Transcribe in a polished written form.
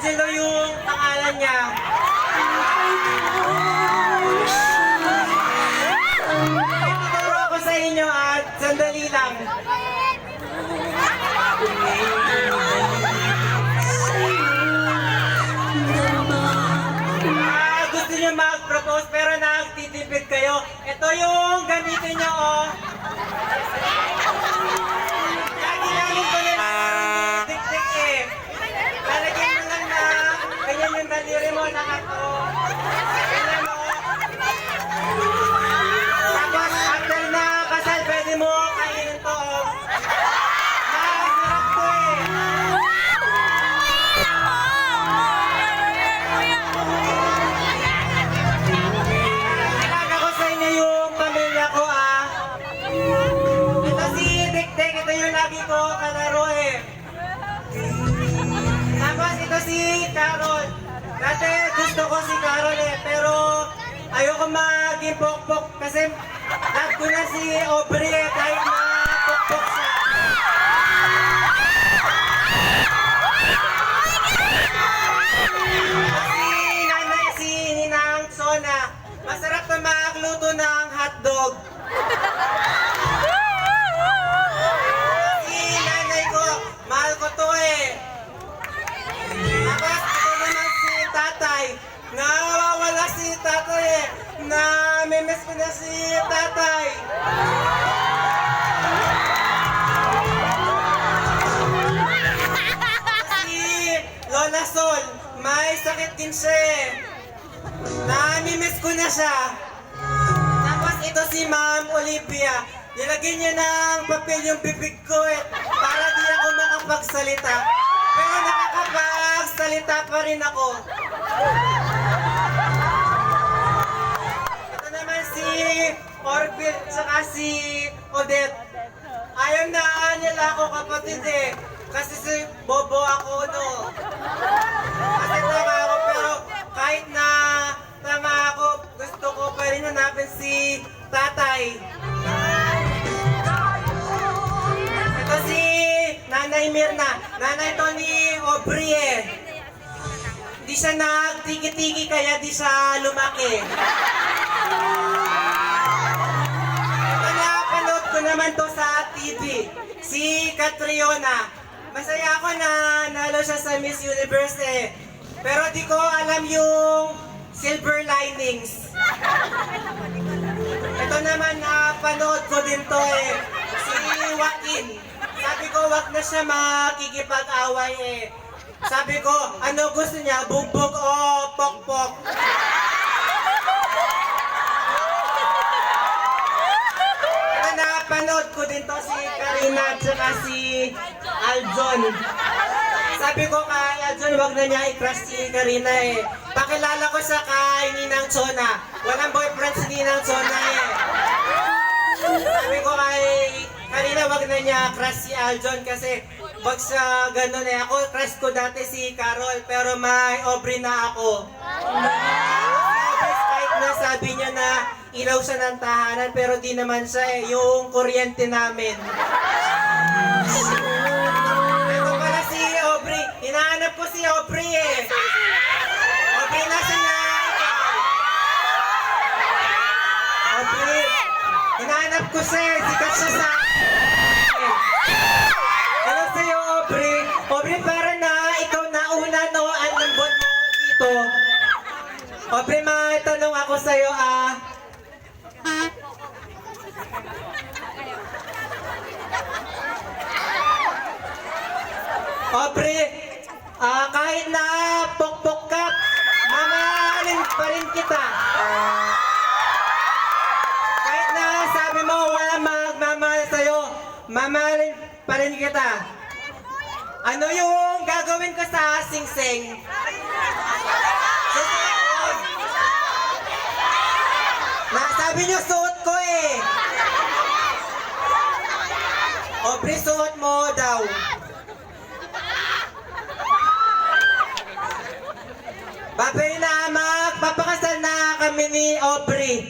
Angelo yung pangalan niya. Ituturo ako sa inyo at sandali lang. Gusto niyo mag-propose pero nagtitipid kayo. Ito yung gamitin niyo, oh. Lagi namin ko na dik-dik eh. Lalagyan mo lang na ganyan yung daliri mo na ako. Ganyan mo. Tapos after na kasal, pwede mo kainin to, oh. Masarap to eh. Ilaga ko sa inyo yung pamilya ko, ah. Ito si Dik-Dik, ito yung lagi ko kalaro eh. Tapos ito si Carol. Dati gusto ko si Carol eh, pero ayoko maging pokpok kasi love ko na si Aubrey eh, kahit na pokpok siya. Si Ninang Sona, masarap na magluto ng hotdog. Si nanay ko, mahal ko to eh. Tapos ito naman si tatay. Nawawala si tatay eh. Namimiss ko na si tatay. Si Lola Sol, may sakit din siya eh. Namimiss ko na siya. Tapos ito si Ma'am Olivia. Nilagyan niya ng papel yung bibig ko eh. Para di ako makapagsalita. Pero nakakapagsalita pa rin ako. Ito naman si Orville tsaka si Odette. Ayaw na nila ako kapatid eh. Kasi si Bobo ako no. Kasi tama ako pero kahit na tama ako, gusto ko pa rin hanapin si tatay. Ito si Nanay Mirna. Nanay to ni Aubrey eh. Hindi siya nagtiki-tiki kaya di siya lumaki. Ito na, panood ko naman to sa TV. Si Catriona. Masaya ako na nalo siya sa Miss Universe eh. Pero di ko alam yung silver linings. Ito naman na panood ko din to eh. Si Joaquin. Sabi ko wag na siya makikipag-away eh. Sabi ko ano gusto niya, bugbog o pokpok? Ito na panood ko din to si Karina at saka si Aljon. Sabi ko kay Aljon, wag na niya i-crush si Karina eh. Pakilala ko sa kay Ninang Sona. Walang boyfriend si Ninang Sona eh. Sabi ko kay Karina, wag na niya crush si Aljon kasi wag sa ganun eh. Ako, crush ko dati si Carol pero may Aubrey na ako. Kahit na sabi niya na ilaw siya ng tahanan pero di naman siya eh. Yung kuryente namin. Hinahanap ko si Aubrey eh. Aubrey, nasa na ikaw? Aubrey, hinahanap ko siya eh. Sikat siya sa ano sa'yo, Aubrey? Aubrey, para na ikaw nauna no, ang lambot mo dito. Aubrey, may tanong ako sa'yo ah. Aubrey, kahit na pokpok ka, mamahalin pa rin kita. Kahit na sabi mo wala magmamahal sa'yo, mamahalin pa rin kita. Ano yung gagawin ko sa sing-sing? Susuot. Sabi niyo suot ko eh. Aubrey, suot mo daw. Babay na magpapakasal na kami ni Aubrey.